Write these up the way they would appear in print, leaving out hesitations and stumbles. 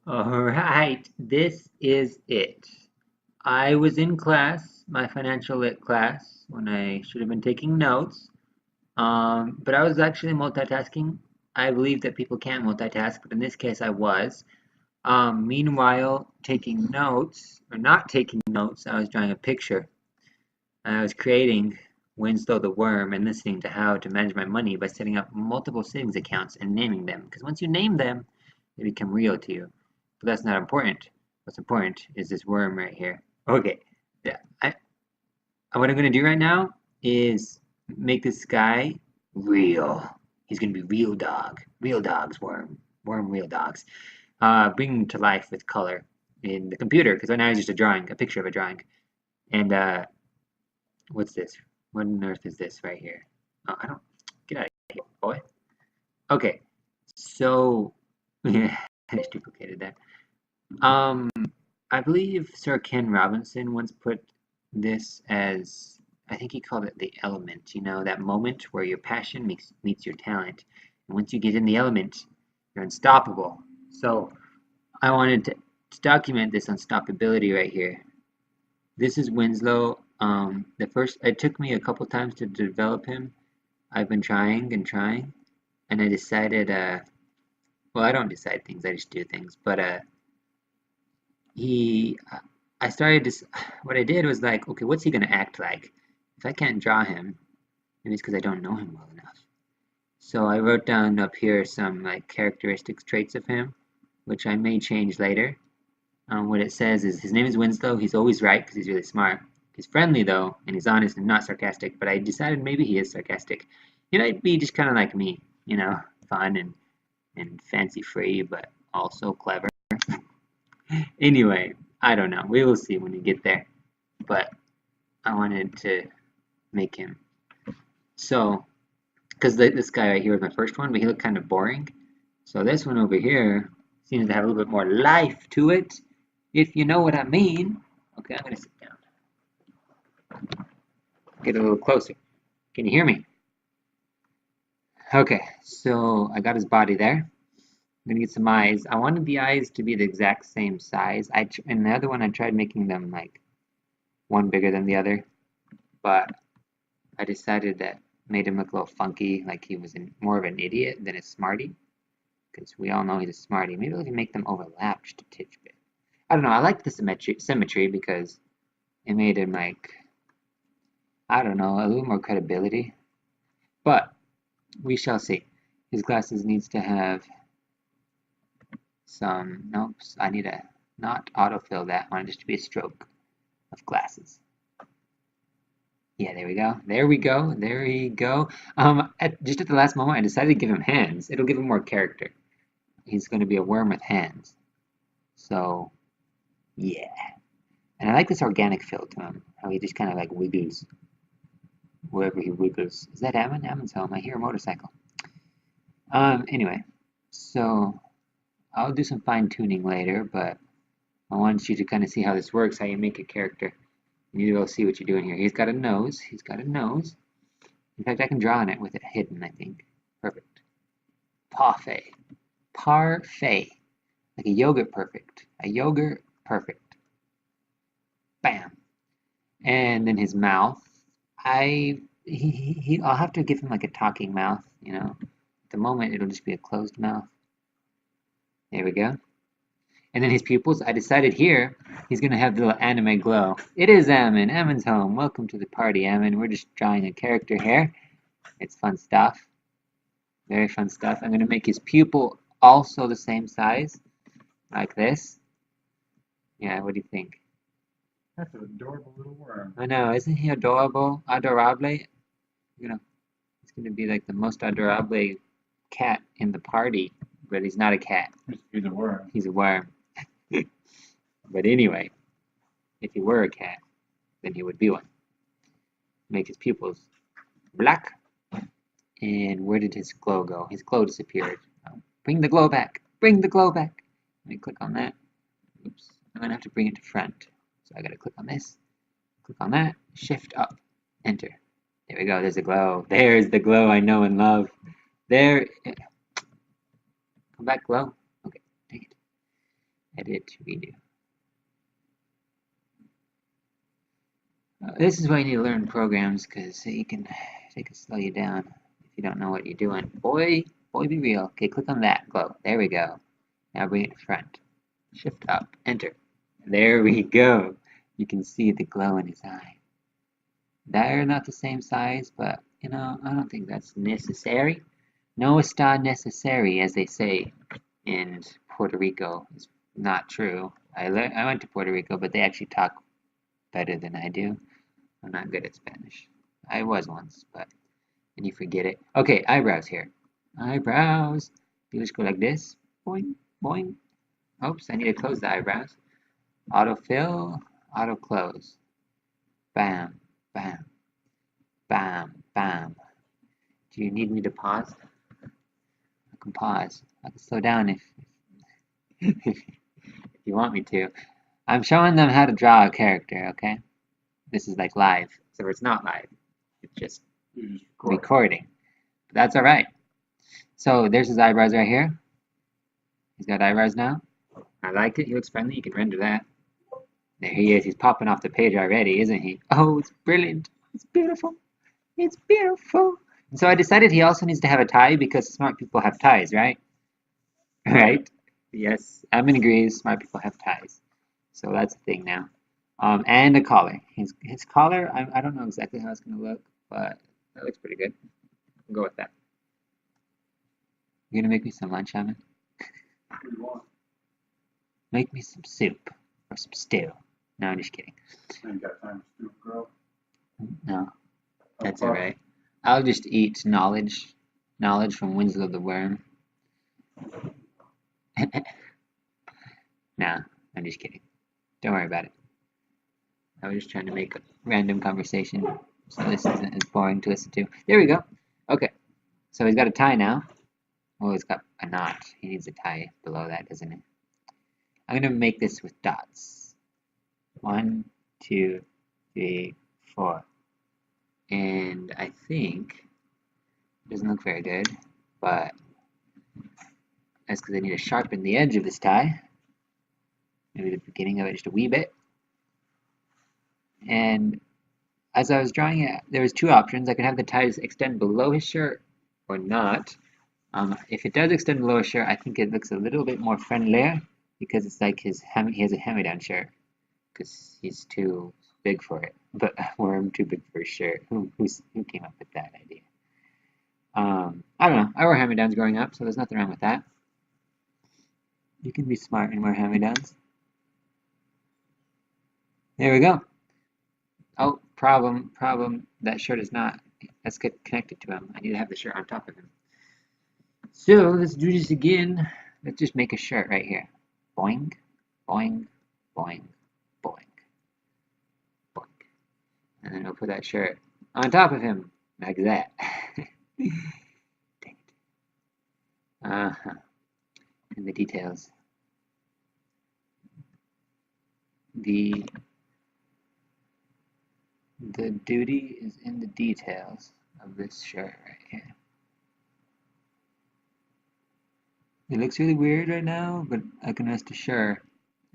All right, this is it. I was in class, my financial lit class, when I should have been taking notes. But I was actually multitasking. I believe that people can't multitask, but in this case, I was. Meanwhile, taking notes, or not taking notes, I was drawing a picture. I was creating Winslow the Worm and listening to how to manage my money by setting up multiple savings accounts and naming them. Because once you name them, they become real to you. But that's not important. What's important is this worm right here. Okay, yeah, what I'm gonna do right now is make this guy real. He's gonna be real dog, real dogs, worm, real dogs. Bring him to life with color in the computer because right now he's just a drawing, a picture of a drawing. And what's this? What on earth is this right here? Oh, I don't get out of here, boy. Okay, so I just duplicated that. Um, I believe Sir Ken Robinson once put this as, I think he called it the element, that moment where your passion meets your talent. And once you get in the element, you're unstoppable. So I wanted to document this unstoppability right here. This is Winslow. It took me a couple times to develop him. I've been trying and trying, and I decided, well, I don't decide things, I just do things, but he I started to what I did was like, okay, what's he gonna act like? If I can't draw him, maybe it's because I don't know him well enough. So I wrote down up here some like characteristics traits of him, which I may change later. What it says is his name is Winslow. He's always right because he's really smart. He's friendly though, and he's honest and not sarcastic. But I decided maybe he is sarcastic. He might be just kind of like me, fun and fancy free, but also clever. Anyway, I don't know. We will see when we get there. But I wanted to make him so, because this guy right here was my first one, but he looked kind of boring. So this one over here seems to have a little bit more life to it, if you know what I mean. Okay, I'm gonna sit down. Get a little closer. Can you hear me? Okay, so I got his body there. I'm gonna get some eyes. I wanted the eyes to be the exact same size. In the other one, I tried making them like one bigger than the other, but I decided that made him look a little funky, like he was more of an idiot than a smarty, because we all know he's a smarty. Maybe we can make them overlap just a titch bit. I don't know. I like the symmetry because it made him like, I don't know, a little more credibility. But we shall see. His glasses needs to have some. Nope. I need to not autofill that. I want it just to be a stroke of glasses. Yeah, there we go. There we go. There we go. Just at the last moment, I decided to give him hands. It'll give him more character. He's going to be a worm with hands. So, yeah. And I like this organic feel to him. How he just kind of like wiggles wherever he wiggles. Is that Ammon? Ammon's home. I hear a motorcycle. Anyway, so I'll do some fine tuning later, but I want you to kind of see how this works, how you make a character. You need to go see what you're doing here. He's got a nose. He's got a nose. In fact, I can draw on it with it hidden, I think. Perfect. Parfait. Parfait. Like a yogurt perfect. A yogurt perfect. Bam. And then his mouth. I'll have to give him like a talking mouth, At the moment, it'll just be a closed mouth. There we go. And then his pupils, I decided here, he's going to have the little anime glow. It is Ammon. Ammon's home. Welcome to the party, Ammon. We're just drawing a character here. It's fun stuff. Very fun stuff. I'm going to make his pupil also the same size, like this. Yeah, what do you think? That's an adorable little worm. I know, isn't he adorable? Adorable? He's going to be like the most adorable cat in the party, but he's not a cat. He's a worm. He's a worm. But anyway, if he were a cat, then he would be one. Make his pupils black. And where did his glow go? His glow disappeared. Oh, bring the glow back. Bring the glow back. Let me click on that. Oops. I'm going to have to bring it to front. So I got to click on this. Click on that. Shift up. Enter. There we go. There's the glow. There's the glow I know and love. There. Come back, glow. Okay. Dang it. Edit, redo. This is why you need to learn programs, because they can slow you down if you don't know what you're doing. Boy, be real. Okay, click on that glow. There we go. Now bring it to front. Shift up, enter. There we go. You can see the glow in his eye. They're not the same size, but I don't think that's necessary. No está necessary, as they say in Puerto Rico. It's not true. I went to Puerto Rico, but they actually talk better than I do. I'm not good at Spanish. I was once, but then you forget it. Okay, eyebrows here. Eyebrows. You just go like this. Boing, boing. Oops, I need to close the eyebrows. Autofill, auto close. Bam, bam, bam, bam. Do you need me to pause? I can pause. I can slow down if if you want me to. I'm showing them how to draw a character, okay? This is like live, so it's not live. It's just recording. But that's all right. So there's his eyebrows right here. He's got eyebrows now. I like it. He looks friendly. You can render that. There he is. He's popping off the page already, isn't he? Oh, it's brilliant. It's beautiful. It's beautiful. And so I decided he also needs to have a tie because smart people have ties, right? Right? Yes, Emin agrees. Smart people have ties. So that's the thing now. And a collar. His collar, I don't know exactly how it's going to look, but that looks pretty good. We'll go with that. You're going to make me some lunch, Emin? What do you want? Make me some soup or some stew. No, I'm just kidding. I ain't got time to stoop, girl. No, that's all right. I'll just eat knowledge from Winslow the Worm. Nah, I'm just kidding. Don't worry about it. I was just trying to make a random conversation so this isn't as boring to listen to. There we go. Okay, so he's got a tie now. Oh, he's got a knot. He needs a tie below that, doesn't he? I'm going to make this with dots. 1, 2, 3, 4. And I think it doesn't look very good, but that's because I need to sharpen the edge of this tie. Maybe the beginning of it just a wee bit. And as I was drawing it, there was two options. I could have the ties extend below his shirt or not. If it does extend below his shirt, I think it looks a little bit more friendlier because it's like he has a hand-me-down shirt because he's too big for it. But I'm too big for his shirt. Who came up with that idea? I don't know. I wore hand-me-downs growing up, so there's nothing wrong with that. You can be smart and wear hand-me-downs. There we go. Oh, problem. That shirt is not. Let's get connected to him. I need to have the shirt on top of him. So let's do this again. Let's just make a shirt right here. Boing, boing, boing, boing, boing. And then we'll put that shirt on top of him, like that. Dang it. Uh-huh. And the details. The duty is in the details of this shirt right here. It looks really weird right now, but I can rest assured,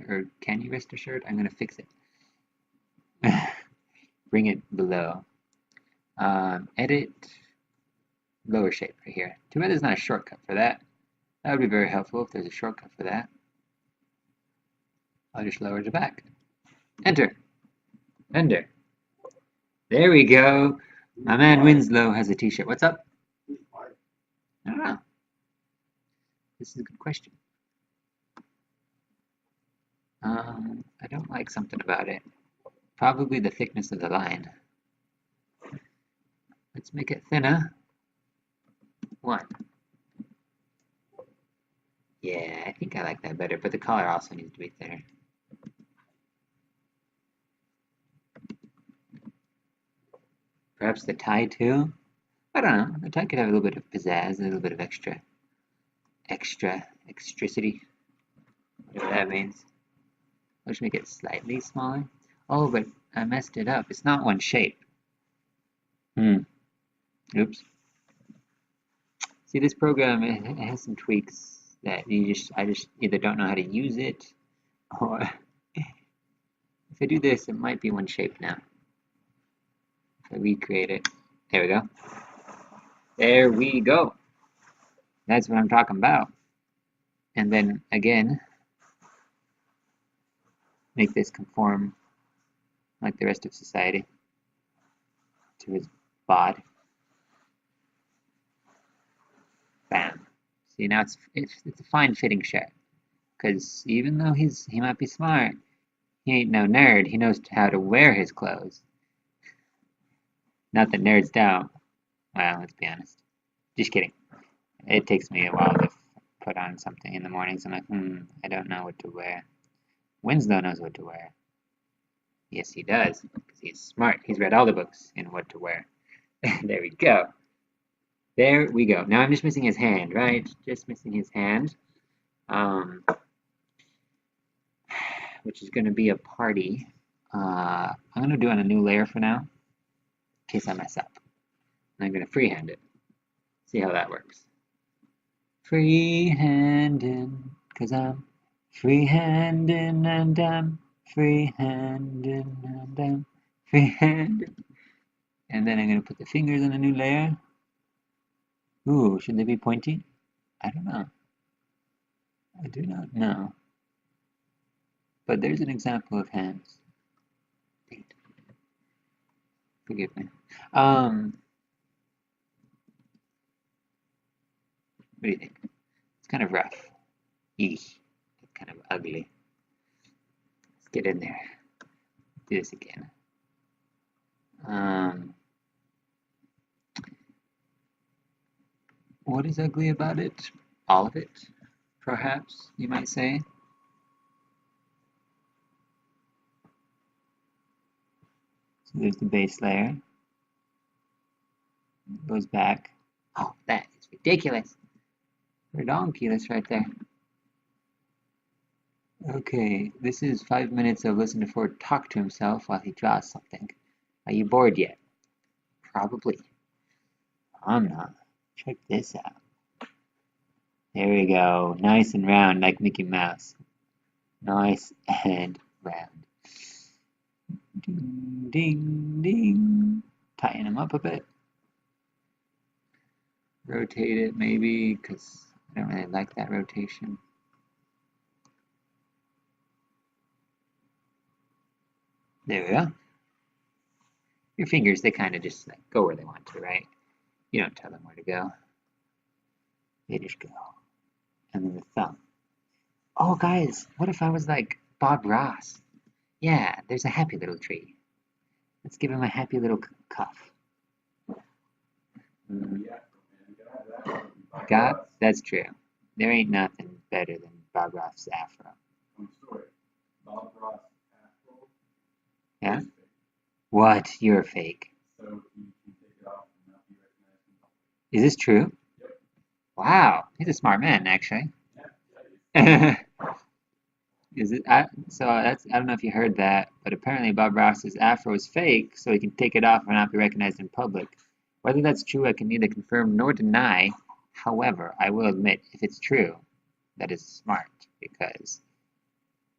or can you rest assured? I'm gonna fix it. Bring it below. Edit lower shape right here. Too bad there's not a shortcut for that. That would be very helpful if there's a shortcut for that. I'll just lower it back. Enter. Enter. There we go. My man Winslow has a t-shirt. What's up? I don't know. This is a good question. I don't like something about it. Probably the thickness of the line. Let's make it thinner. 1. Yeah, I think I like that better, but the collar also needs to be thinner. Perhaps the tie too? I don't know. The tie could have a little bit of pizzazz, a little bit of extricity, whatever that means. I'll just make it slightly smaller. Oh, but I messed it up. It's not one shape. Oops. See, this program, it has some tweaks that I just either don't know how to use it, Or if I do this, it might be one shape now. If I recreate it. There we go. There we go. That's what I'm talking about. And then again, make this conform like the rest of society to his bod. Bam. See, now it's a fine fitting shirt. Because even though he might be smart, he ain't no nerd. He knows how to wear his clothes. Not that nerds don't. Well, let's be honest. Just kidding. It takes me a while to put on something in the mornings. I'm like, I don't know what to wear. Winslow knows what to wear. Yes, he does. Because he's smart. He's read all the books in what to wear. There we go. There we go. Now I'm just missing his hand, right? Just missing his hand. Which is going to be a party. I'm going to do on a new layer for now, in case I mess up. And I'm going to freehand it. See how that works. Freehanding, because I'm freehanding and I'm freehanding and I'm freehanding. And then I'm going to put the fingers on a new layer. Ooh, should they be pointy? I don't know. I do not know. But there's an example of hands. Forgive me. What do you think? It's kind of rough. Eesh. It's kind of ugly. Let's get in there. Do this again. What is ugly about it? All of it, perhaps, you might say. So there's the base layer. It goes back. Oh, that is ridiculous. Redonkulous right there. Okay, this is 5 minutes of listen to Ford talk to himself while he draws something. Are you bored yet? Probably. I'm not. Check this out. There we go. Nice and round like Mickey Mouse. Nice and round. Ding, ding, ding. Tighten them up a bit. Rotate it maybe, because I don't really like that rotation. There we go. Your fingers, they kind of just like go where they want to, right? You don't tell them where to go. They just go. And then the thumb. Oh, guys, what if I was like Bob Ross? Yeah, there's a happy little tree. Let's give him a happy little cuff. God, that's true. There ain't nothing better than Bob Ross's afro. I'm sorry. Bob Ross afro. Yeah? What? You're fake. So he can take it off and not be recognized in public. Is this true? Yep. Wow, he's a smart man, actually. Yeah. Is it? I don't know if you heard that, but apparently Bob Ross's afro is fake, so he can take it off and not be recognized in public. Whether that's true, I can neither confirm nor deny. However, I will admit, if it's true, that is smart because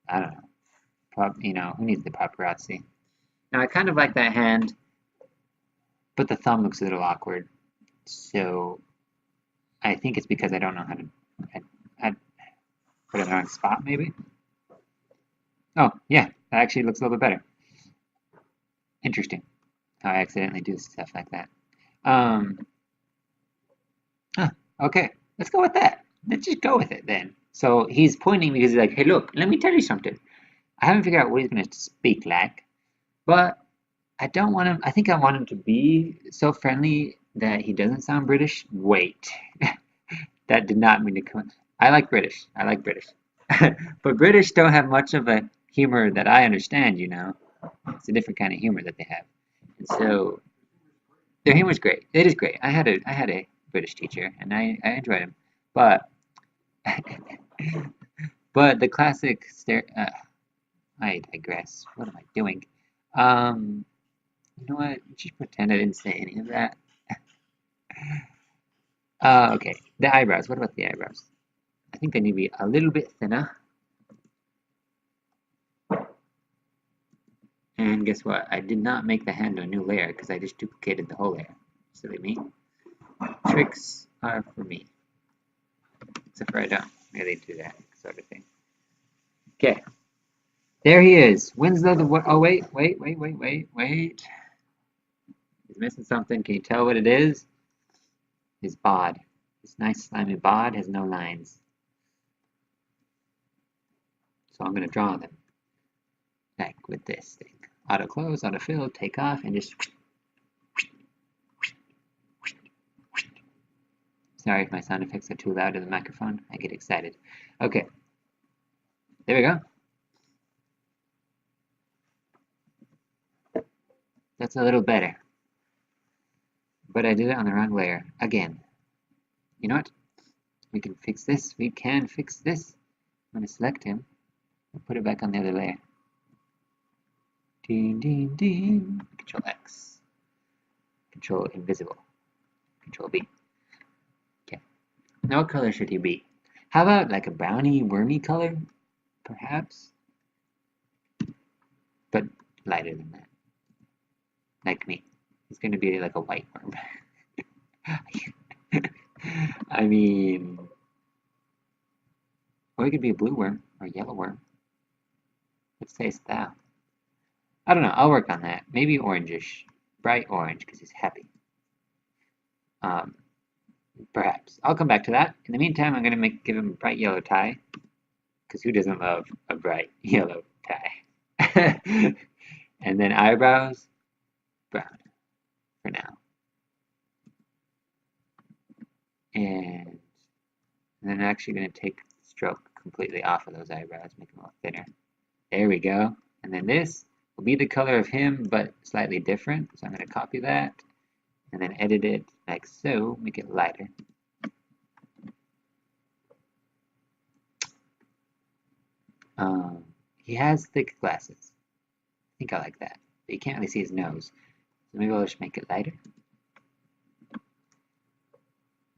I don't know. Who needs the paparazzi? Now I kind of like that hand, but the thumb looks a little awkward. So I think it's because I don't know how to I'd put it in the wrong spot, maybe. Oh, yeah, that actually looks a little bit better. Interesting how I accidentally do stuff like that. Okay, let's go with that. Let's just go with it then. So he's pointing because he's like, hey, look, let me tell you something. I haven't figured out what he's going to speak like, but I don't want him, I think I want him to be so friendly that he doesn't sound British. Wait, that did not mean to come. I like British. I like British. But British don't have much of a humor that I understand, you know. It's a different kind of humor that they have. And so their humor is great. It is great. I had a British teacher and I enjoyed him. But but the classic I digress. What am I doing? You know what? Just pretend I didn't say any of that. Okay. The eyebrows. What about the eyebrows? I think they need to be a little bit thinner. And guess what? I did not make the hand a new layer because I just duplicated the whole layer. Silly me. Tricks are for me. Except for I don't really do that sort of thing. Okay. There he is. Winslow the... Oh, wait. He's missing something. Can you tell what it is? His bod. His nice slimy bod has no lines. So I'm going to draw them. Like with this thing. Auto close, auto fill, take off, and just... Sorry if my sound effects are too loud in the microphone. I get excited. Okay. There we go. That's a little better. But I did it on the wrong layer. Again. You know what? We can fix this. We can fix this. I'm going to select him and put it back on the other layer. Ding, ding, ding. Control X. Control invisible. Control B. Okay. Now what color should he be? How about like a browny, wormy color? Perhaps? But lighter than that. Like me. He's going to be like a white worm. I mean... Or he could be a blue worm or a yellow worm. Let's taste that. I don't know. I'll work on that. Maybe orangish. Bright orange because he's happy. Perhaps. I'll come back to that. In the meantime, I'm going to give him a bright yellow tie. Because who doesn't love a bright yellow tie? And then eyebrows, brown for now. And then I'm actually going to take the stroke completely off of those eyebrows, make them a little thinner. There we go. And then this will be the color of him, but slightly different. So I'm going to copy that and then edit it like so, make it lighter. He has thick glasses. I think I like that. But you can't really see his nose. So maybe I'll just make it lighter.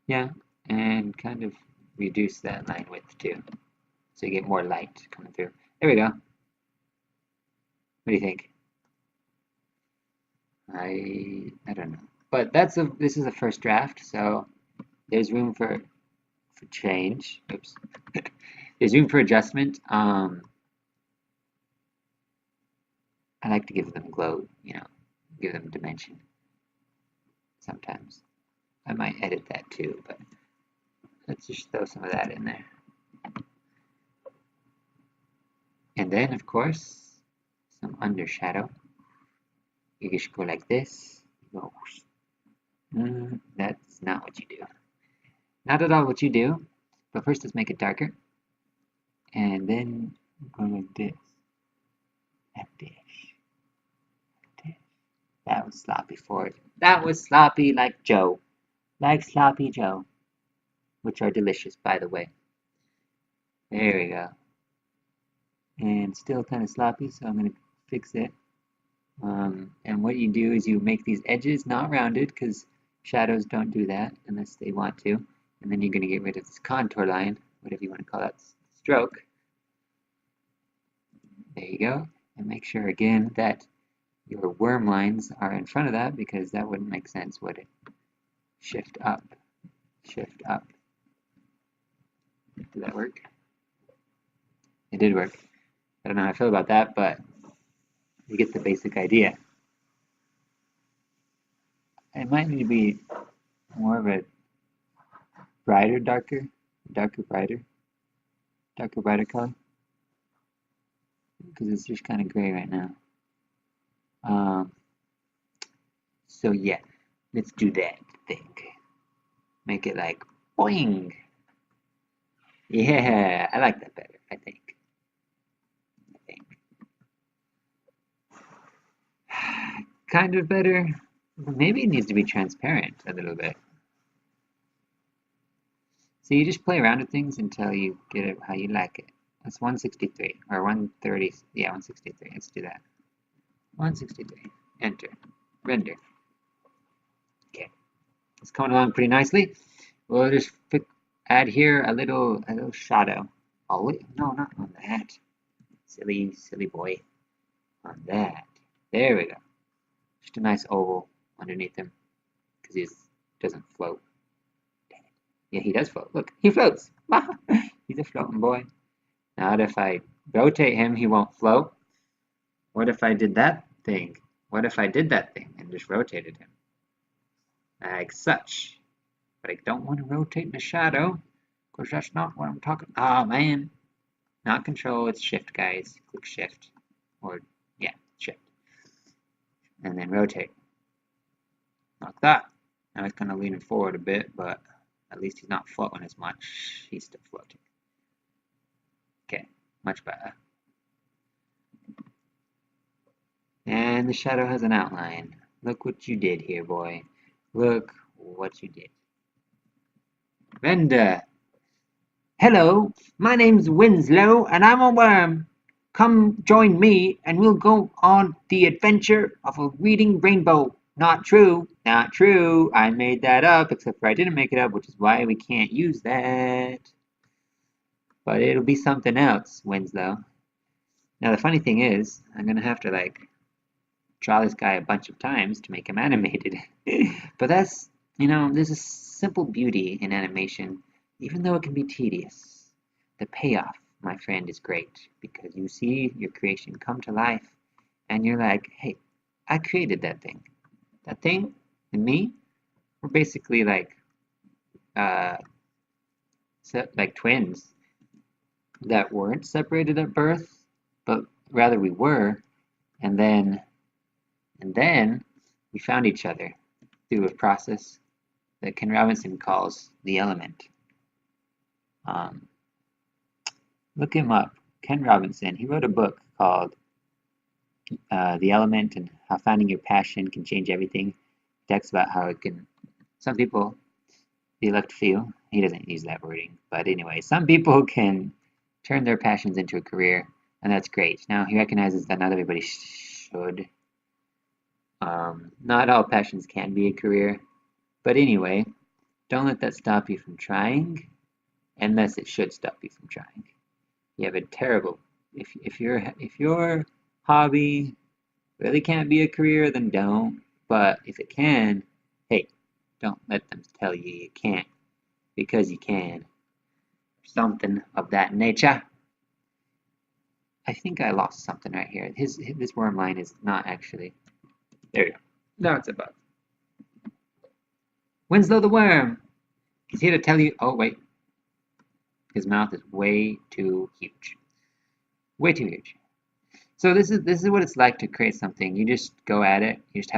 Yeah, and kind of reduce that line width too. So you get more light coming through. There we go. What do you think? I don't know. But this is a first draft, so there's room for change. Oops. There's room for adjustment. I like to give them glow, give them dimension sometimes. I might edit that too, but let's just throw some of that in there. And then, of course, some undershadow. You just go like this. Go. That's not what you do. Not at all what you do. But first, let's make it darker. And then go like this. Like this. That was sloppy for it. That was sloppy like Joe. Like Sloppy Joe. Which are delicious, by the way. There we go. And still kind of sloppy, so I'm going to fix it. And what you do is you make these edges not rounded, because shadows don't do that unless they want to. And then you're going to get rid of this contour line, whatever you want to call that, stroke. There you go. And make sure again that your worm lines are in front of that, because that wouldn't make sense, would it? Shift up. Shift up. Did that work? It did work. I don't know how I feel about that, but you get the basic idea. It might need to be more of a brighter, darker, brighter color, because it's just kind of gray right now. So yeah, let's do that thing. Make it like boing. Yeah, I like that better, I think. Kind of better. Maybe it needs to be transparent a little bit. So you just play around with things until you get it how you like it. That's 163 or 130. Yeah, 163. Let's do that. 163. Enter. Render. Okay. It's coming along pretty nicely. We'll just add here a little shadow. Oh, no, not on that. Silly boy. On that. There we go. Just a nice oval underneath him because he doesn't float. Yeah, he does float. Look, he floats. He's a floating boy. Now, if I rotate him, he won't float. What if I did that thing? What if I did that thing and just rotated him? Like such. But I don't want to rotate the shadow because that's not what I'm talking. Oh man, not control. It's shift, guys. Click shift, or yeah, shift, and then rotate. Like that. Now he's kind of leaning forward a bit, but at least he's not floating as much. He's still floating. Okay, much better. And the shadow has an outline. Look what you did here, boy. Look what you did. Render. Hello, my name's Winslow, and I'm a worm. Come join me, and we'll go on the adventure of a reading rainbow. Not true, not true. I made that up, except for I didn't make it up, which is why we can't use that. But it'll be something else, Winslow. Now, the funny thing is, I'm gonna have to, like, draw this guy a bunch of times to make him animated. But that's, there's a simple beauty in animation, even though it can be tedious. The payoff, my friend, is great because you see your creation come to life and you're like, hey, I created that thing. That thing and me, we're basically uh, like twins that weren't separated at birth, but rather we were, and then we found each other through a process that Ken Robinson calls the element. Um, Look him up, Ken Robinson. He wrote a book called The Element and How Finding Your Passion Can Change Everything. He talks about how it can, some people, the elect feel, he doesn't use that wording, but anyway, some people can turn their passions into a career, and that's great. Now, he recognizes that not everybody should. Not all passions can be a career, but anyway, don't let that stop you from trying, unless it should stop you from trying. You have a terrible, if your hobby really can't be a career, then don't. But if it can, hey, don't let them tell you you can't, because you can. Something of that nature. I think I lost something right here. This worm line is not actually. There we go. Now it's above. Winslow the worm. He's here to tell you. Oh wait, his mouth is way too huge. Way too huge. So this is what it's like to create something. You just go at it. You just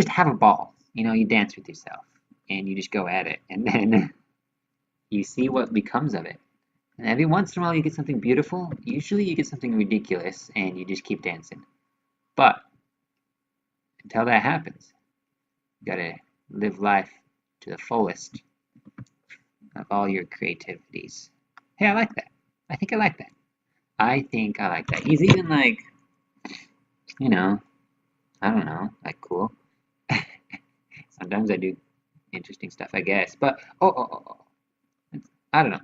have a ball. You dance with yourself, and you just go at it, and then you see what becomes of it. And every once in a while, you get something beautiful. Usually, you get something ridiculous, and you just keep dancing. But until that happens, you gotta live life to the fullest of all your creativities. Hey, I like that. I think I like that. I think I like that. He's even like, I don't know, like cool. Sometimes I do interesting stuff, I guess. But I don't know.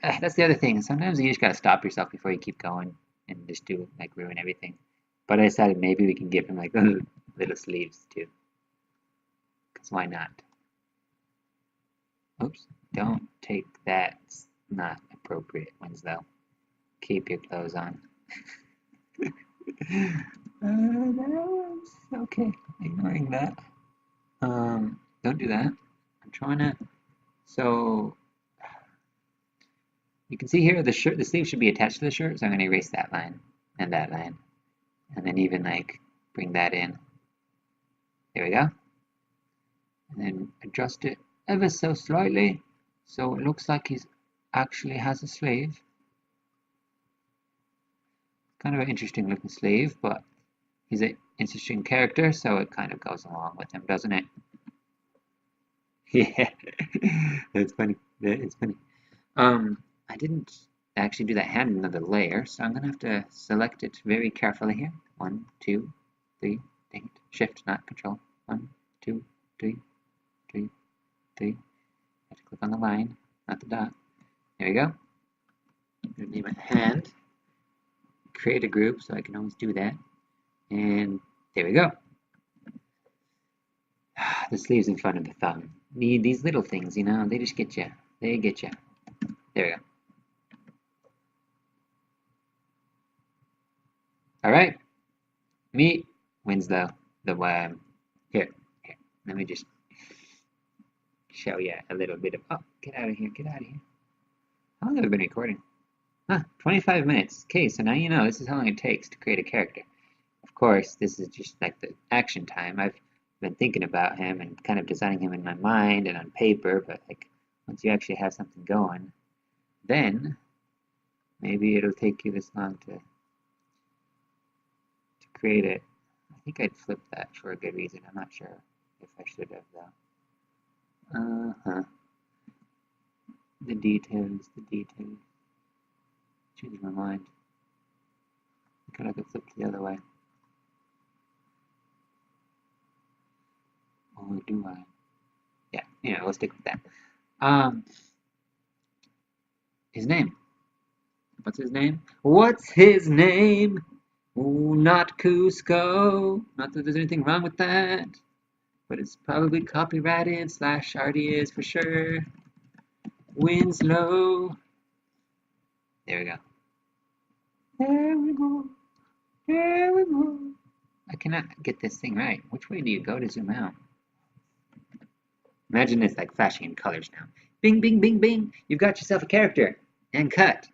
That's the other thing. Sometimes you just gotta stop yourself before you keep going and just do like ruin everything. But I decided maybe we can give him like little sleeves too. Cause why not? Oops! Don't take that. It's not appropriate, Winslow. Keep your clothes on. Okay. Ignoring that. Don't do that. I'm trying to. So you can see here the sleeve should be attached to the shirt, so I'm going to erase that line, and then even like bring that in. There we go. And then adjust it ever so slightly, so it looks like he actually has a sleeve. Kind of an interesting looking sleeve, but he's an interesting character, so it kind of goes along with him, doesn't it? Yeah, that's funny. It's funny. I didn't actually do that hand in another layer, so I'm gonna have to select it very carefully here. 1, 2, 3, dang it. Shift, not control. 1, 2, 3, 3, 3. I have to click on the line, not the dot. There we go. I'm gonna name it hand. Create a group, so I can always do that. And there we go. The sleeve's in front of the thumb. These little things, you know, they just get you. They get you. There we go. All right. Meat wins the here. Let me just show you a little bit of. Oh, get out of here! Get out of here! How long have I been recording? Huh, 25 minutes. Okay, so now you know this is how long it takes to create a character. Of course, this is just like the action time. I've been thinking about him and kind of designing him in my mind and on paper, but like once you actually have something going, then maybe it'll take you this long to create it. I think I'd flip that for a good reason. I'm not sure if I should have though. Uh-huh. The details, the details. Changed my mind. I could have it flipped the other way. Or do I? Yeah, we'll stick with that. Um, his name. What's his name? What's his name? Oh, not Cusco. Not that there's anything wrong with that, but it's probably copyrighted / already is for sure. Winslow. There we go. There we go. There we go. I cannot get this thing right. Which way do you go to zoom out? Imagine this like flashing in colors now. Bing, bing, bing, bing. You've got yourself a character. And cut.